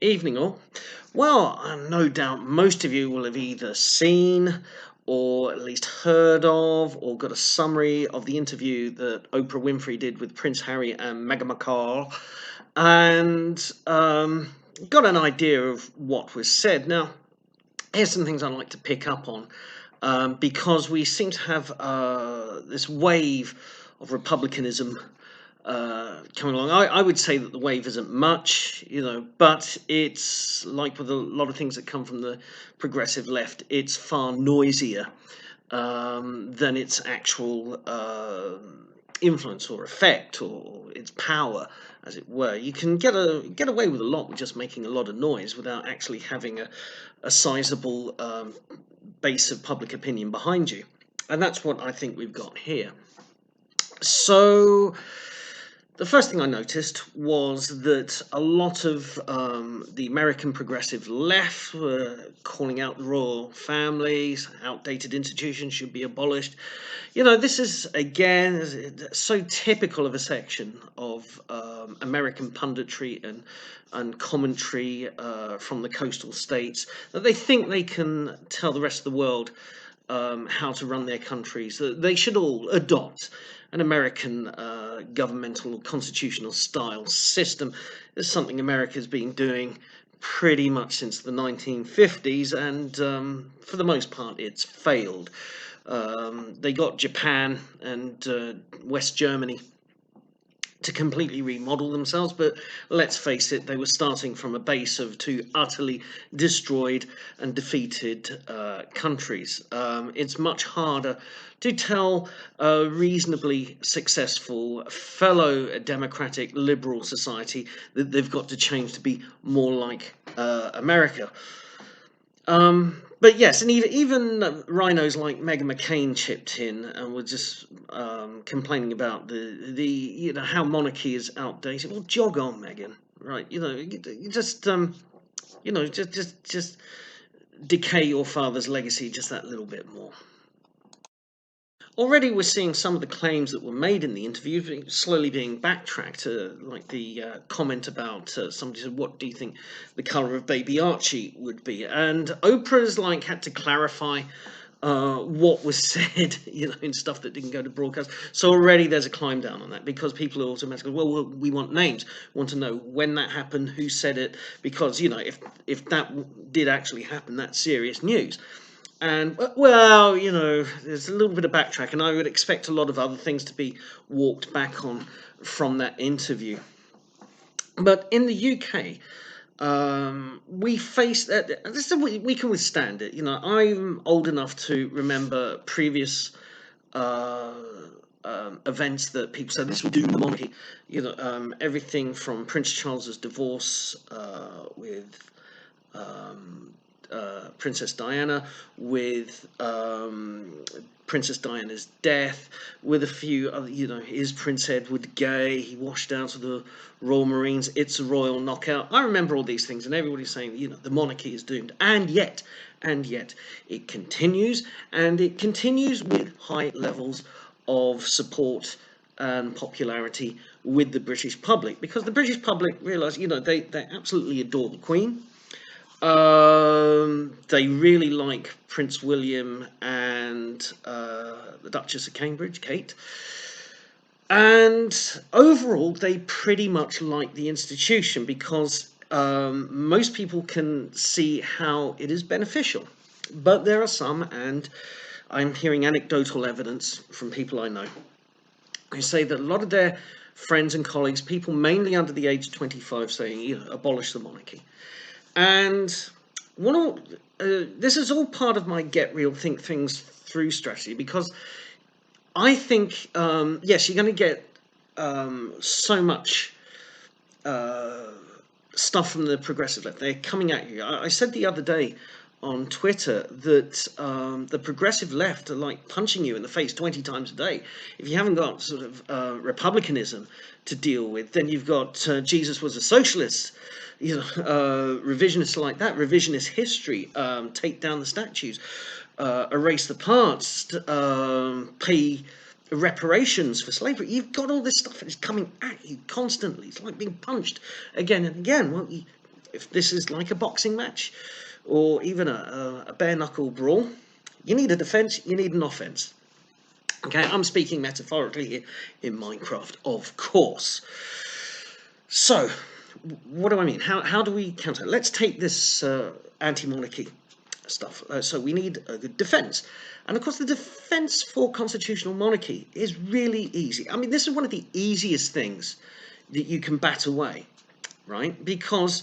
Evening all. Well, no doubt most of you will have either seen or at least heard of or got a summary of the interview that Oprah Winfrey did with Prince Harry and Meghan Markle and got an idea of what was said. Now, here's some things I'd like to pick up on because we seem to have this wave of republicanism coming along. I would say that the wave isn't much, but it's like with a lot of things that come from the progressive left, it's far noisier than its actual influence or effect or its power, as it were. You can get away with a lot with just making a lot of noise without actually having a sizable base of public opinion behind you, and that's what I think we've got here. So the first thing I noticed was that a lot of the American progressive left were calling out the royal families, outdated institutions should be abolished. This is, again, so typical of a section of American punditry and commentary from the coastal states, that they think they can tell the rest of the world how to run their countries, that they should all adopt an American governmental constitutional style system. Is something America's been doing pretty much since the 1950s, and for the most part it's failed. They got Japan and West Germany to completely remodel themselves, but let's face it, they were starting from a base of two utterly destroyed and defeated countries. It's much harder to tell a reasonably successful fellow democratic liberal society that they've got to change to be more like America. But yes, and even rhinos like Meghan McCain chipped in and were just complaining about the how monarchy is outdated. Well, jog on, Meghan. Right? You just just decay your father's legacy just that little bit more. Already we're seeing some of the claims that were made in the interview slowly being backtracked, like the comment about somebody said, what do you think the colour of baby Archie would be? And Oprah's had to clarify what was said, in stuff that didn't go to broadcast. So already there's a climb down on that, because people are automatically, well, we want names, we want to know when that happened, who said it, because, if that did actually happen, that's serious news. And, well, there's a little bit of backtrack, and I would expect a lot of other things to be walked back on from that interview. But in the UK, we face that. We can withstand it. I'm old enough to remember previous events that people said this would do the monarchy. Everything from Prince Charles's divorce with Princess Diana, with Princess Diana's death, with a few other, is Prince Edward gay? He washed out of the Royal Marines. It's a royal knockout. I remember all these things, and everybody's saying, the monarchy is doomed. And yet, it continues, and it continues with high levels of support and popularity with the British public, because the British public realise, they absolutely adore the Queen. They really like Prince William and the Duchess of Cambridge, Kate. And overall, they pretty much like the institution, because most people can see how it is beneficial. But there are some, and I'm hearing anecdotal evidence from people I know, who say that a lot of their friends and colleagues, people mainly under the age of 25, saying, abolish the monarchy. And this is all part of my get real, think things through strategy, because I think, yes, you're going to get so much stuff from the progressive left. They're coming at you. I said the other day on Twitter that the progressive left are like punching you in the face 20 times a day. If you haven't got sort of republicanism to deal with, then you've got Jesus was a socialist, revisionists like that, revisionist history, take down the statues, erase the past, pay reparations for slavery. You've got all this stuff, and it's coming at you constantly. It's like being punched again and again. Well, if this is like a boxing match or even a bare knuckle brawl, you need a defense, you need an offense. Okay, I'm speaking metaphorically here in Minecraft, of course. So, what do I mean? How do we counter? Let's take this anti-monarchy stuff. So we need a good defence. And of course, the defence for constitutional monarchy is really easy. I mean, this is one of the easiest things that you can bat away, right? Because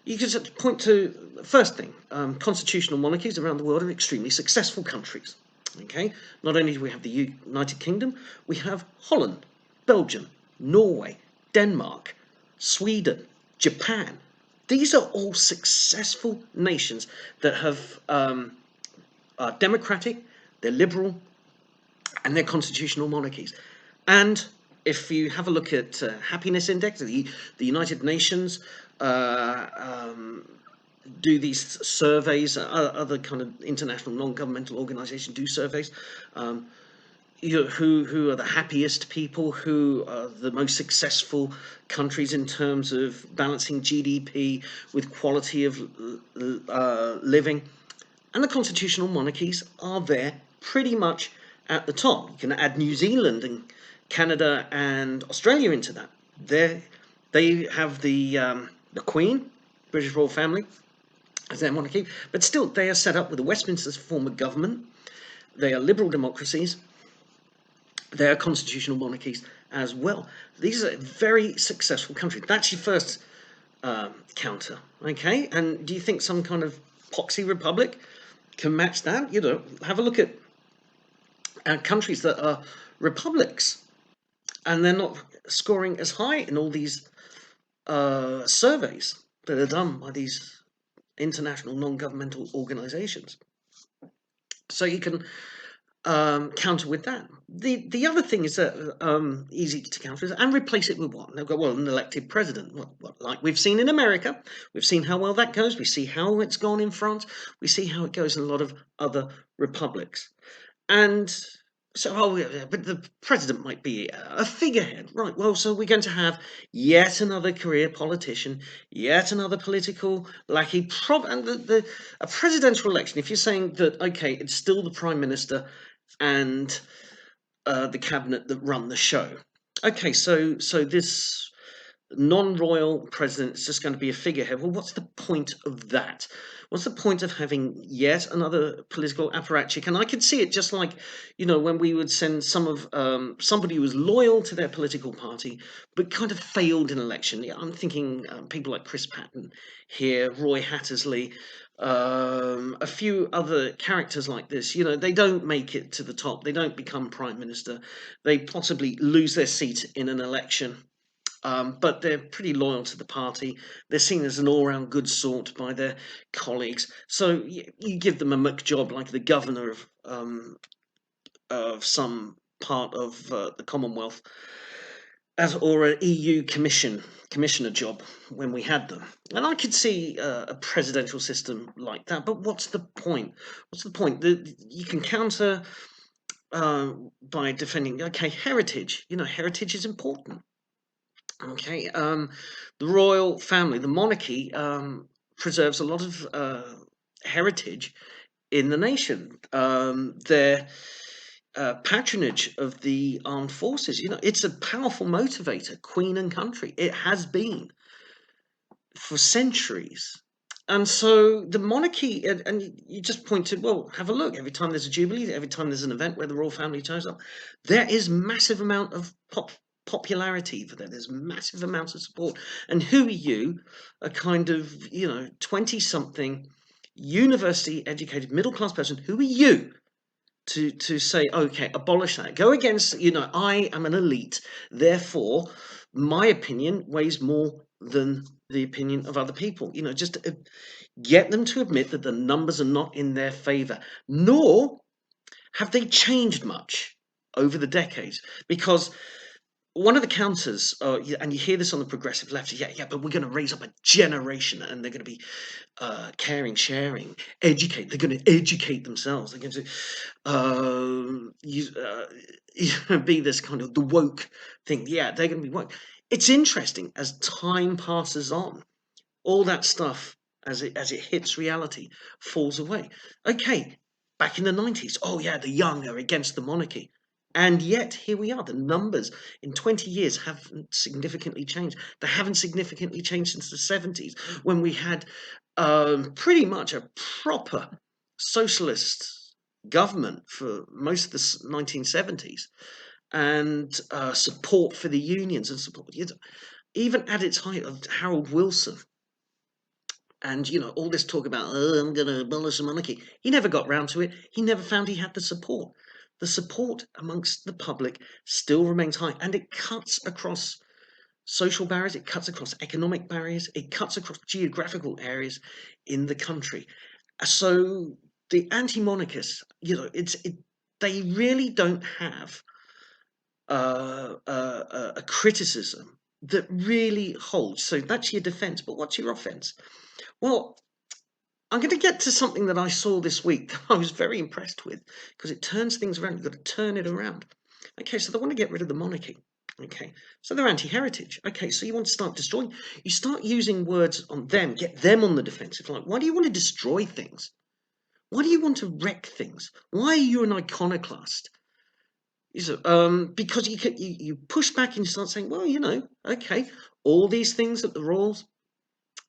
you can just point to the first thing, constitutional monarchies around the world are extremely successful countries. Okay, not only do we have the United Kingdom, we have Holland, Belgium, Norway, Denmark, Sweden, Japan. These are all successful nations that have are democratic, they're liberal, and they're constitutional monarchies. And if you have a look at happiness index, the United Nations do these surveys, other kind of international non-governmental organizations do surveys. Who are the happiest people, who are the most successful countries in terms of balancing GDP with quality of living. And the constitutional monarchies are there pretty much at the top. You can add New Zealand and Canada and Australia into that. They have the Queen, British royal family, as their monarchy, but still they are set up with the Westminster form of government. They are liberal democracies. They are constitutional monarchies as well. These are very successful countries. That's your first counter, okay? And do you think some kind of poxy republic can match that? You know, have a look at countries that are republics, and they're not scoring as high in all these surveys that are done by these international non-governmental organizations. So you can counter with that. The other thing is that easy to counter is, and replace it with what? They've got, well, an elected president. What, like we've seen in America. We've seen how well that goes. We see how it's gone in France. We see how it goes in a lot of other republics. And so, oh, yeah, but the president might be a figurehead, right? Well, so we're going to have yet another career politician, yet another political lackey. And a presidential election, if you're saying that, okay, it's still the prime minister and the cabinet that run the show. Okay, so this non-royal president is just going to be a figurehead. Well, what's the point of that? What's the point of having yet another political apparatchik? And I could see it just like, you know, when we would send somebody who was loyal to their political party, but kind of failed in election. Yeah, I'm thinking people like Chris Patton here, Roy Hattersley, a few other characters like this. You know, they don't make it to the top. They don't become prime minister. They possibly lose their seat in an election. But they're pretty loyal to the party. They're seen as an all-round good sort by their colleagues. So you give them a muck job like the governor of some part of the Commonwealth, or an EU commissioner job when we had them. And I could see a presidential system like that. But what's the point? What's the point? You can counter by defending. Okay, heritage. You know, heritage is important. Okay, the royal family, the monarchy, preserves a lot of heritage in the nation. Their patronage of the armed forces, you know, it's a powerful motivator, queen and country. It has been for centuries. And so the monarchy, and you just pointed, well, have a look. Every time there's a jubilee, every time there's an event where the royal family turns up, there is massive amount of popularity for them. There's massive amounts of support. And who are you, a kind of, you know, 20-something, university-educated, middle-class person, who are you to say, okay, abolish that? Go against, you know, I am an elite, therefore my opinion weighs more than the opinion of other people. You know, just get them to admit that the numbers are not in their favor, nor have they changed much over the decades. Because one of the counters, and you hear this on the progressive left, yeah, but we're going to raise up a generation, and they're going to be caring, sharing, educate. They're going to educate themselves. They're going to be this kind of the woke thing. Yeah, they're going to be woke. It's interesting as time passes on. all that stuff as it hits reality falls away. Okay, back in the 90s, oh yeah, the young are against the monarchy. And yet here we are. The numbers in 20 years haven't significantly changed. They haven't significantly changed since the 70s, when we had pretty much a proper socialist government for most of the 1970s, and support for the unions and support, even at its height of Harold Wilson. And all this talk about, oh, I'm going to abolish the monarchy. He never got round to it. He never found he had the support. The support amongst the public still remains high, and it cuts across social barriers. It cuts across economic barriers. It cuts across geographical areas in the country. So the anti-monarchists, they really don't have a criticism that really holds. So that's your defense. But what's your offense? Well, I'm going to get to something that I saw this week that I was very impressed with, because it turns things around. You've got to turn it around. Okay, so they want to get rid of the monarchy. Okay, so they're anti-heritage. Okay, so you want to start destroying. You start using words on them, get them on the defensive. Like, why do you want to destroy things? Why do you want to wreck things? Why are you an iconoclast? Because you push back and you start saying, well, okay, all these things that the royals,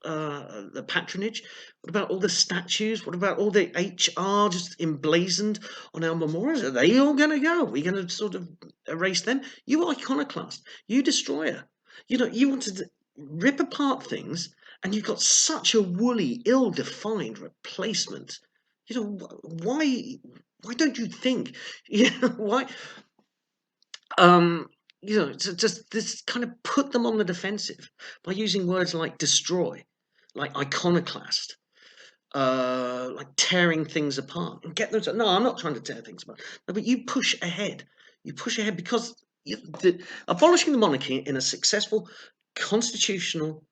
the patronage, what about all the statues? What about all the HR just emblazoned on our memorials? Are they all going to go? Are we going to sort of erase them? You iconoclast, you destroyer. You want to rip apart things, and you've got such a woolly, ill-defined replacement. Why don't you think? Why? To just this kind of put them on the defensive by using words like destroy, like iconoclast, like tearing things apart, and get them to. No, I'm not trying to tear things apart. No, but you push ahead. You push ahead because abolishing the monarchy in a successful constitutional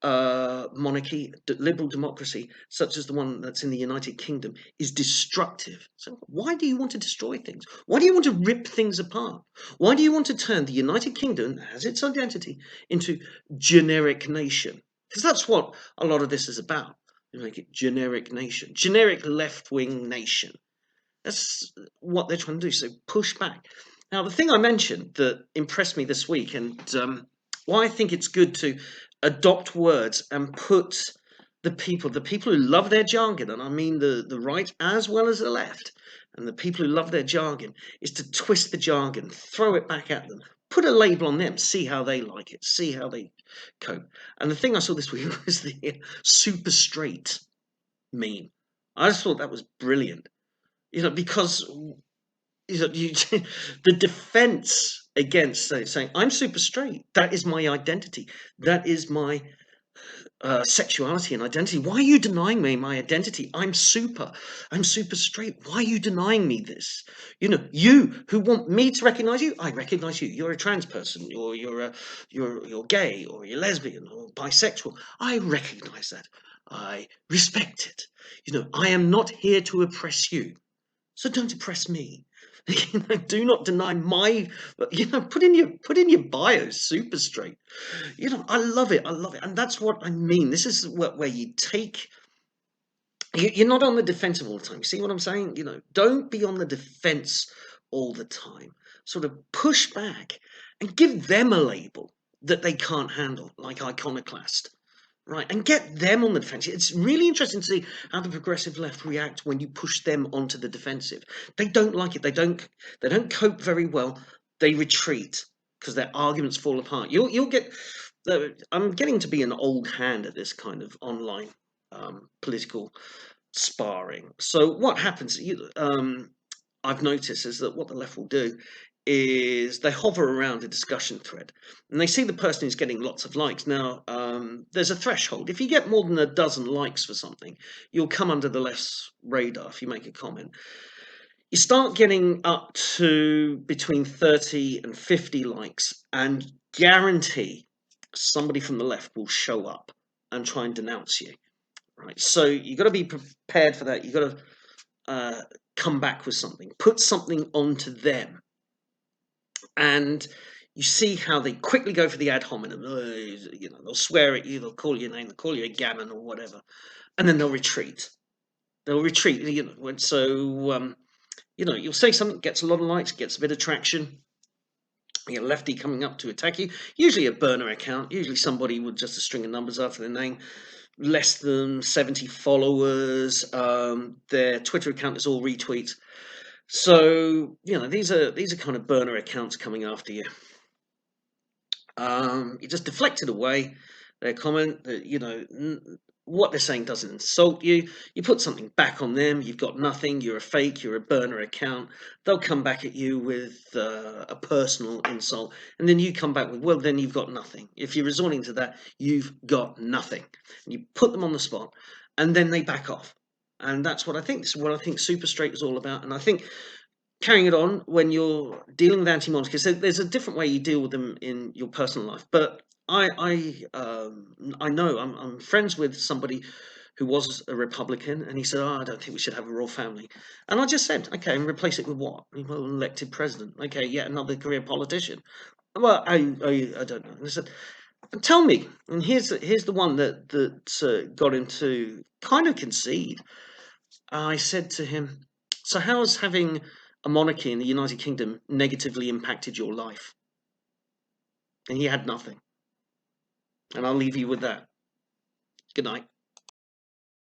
monarchy, liberal democracy, such as the one that's in the United Kingdom, is destructive. So why do you want to destroy things? Why do you want to rip things apart? Why do you want to turn the United Kingdom, as its identity, into generic nation? Because that's what a lot of this is about. You make it generic nation, generic left-wing nation. That's what they're trying to do. So push back. Now, the thing I mentioned that impressed me this week, and why I think it's good to adopt words and put the people who love their jargon, and I mean the right as well as the left, and the people who love their jargon, is to twist the jargon, throw it back at them, put a label on them, see how they like it, see how they cope. And the thing I saw this week was the super straight meme. I just thought that was brilliant. Because the defense against saying I'm super straight, that is my identity, that is my sexuality and identity. Why are you denying me my identity? I'm super straight. Why are you denying me this? You who want me to recognize you, I recognize you. You're a trans person, or you're gay, or you're lesbian, or bisexual. I recognize that. I respect it. I am not here to oppress you. So don't oppress me. Do not deny my. Put in your bio super straight. I love it. I love it, and that's what I mean. This is where you take. You're not on the defensive all the time. See what I'm saying? Don't be on the defense all the time. Sort of push back and give them a label that they can't handle, like iconoclast. Right, and get them on the defensive. It's really interesting to see how the progressive left react when you push them onto the defensive. They don't like it. They don't cope very well. They retreat because their arguments fall apart. You'll get. I'm getting to be an old hand at this kind of online political sparring. So what happens? I've noticed is that what the left will do is they hover around a discussion thread and they see the person who's getting lots of likes. Now, there's a threshold. If you get more than a dozen likes for something, you'll come under the left's radar if you make a comment. You start getting up to between 30 and 50 likes, and guarantee somebody from the left will show up and try and denounce you. Right, so you've got to be prepared for that. You've got to come back with something, put something onto them. And you see how they quickly go for the ad hominem. They'll swear at you, they'll call your name, they'll call you a gammon or whatever, and then they'll retreat. They'll retreat. You'll say something, gets a lot of likes, gets a bit of traction. You get a lefty coming up to attack you. Usually a burner account. Usually somebody with just a string of numbers after their name. Less than 70 followers. Their Twitter account is all retweets. So these are kind of burner accounts coming after you. You just deflect it away. Their comment that what they're saying doesn't insult you. You put something back on them. You've got nothing. You're a fake. You're a burner account. They'll come back at you with a personal insult, and then you come back with, well, then you've got nothing. If you're resorting to that, you've got nothing. And you put them on the spot, and then they back off. And that's what I think. This is what I think Super Straight is all about. And I think carrying it on when you're dealing with anti-monarchists, there's a different way you deal with them in your personal life. But I know I'm friends with somebody who was a Republican, and he said, "Oh, I don't think we should have a royal family." And I just said, "Okay, and replace it with what? Well, an elected president. Okay, yet another career politician." Well, I don't know. And I said, "Tell me." And here's the one that got him to kind of concede. I said to him, "So how has having a monarchy in the United Kingdom negatively impacted your life?" And he had nothing. And I'll leave you with that. Good night.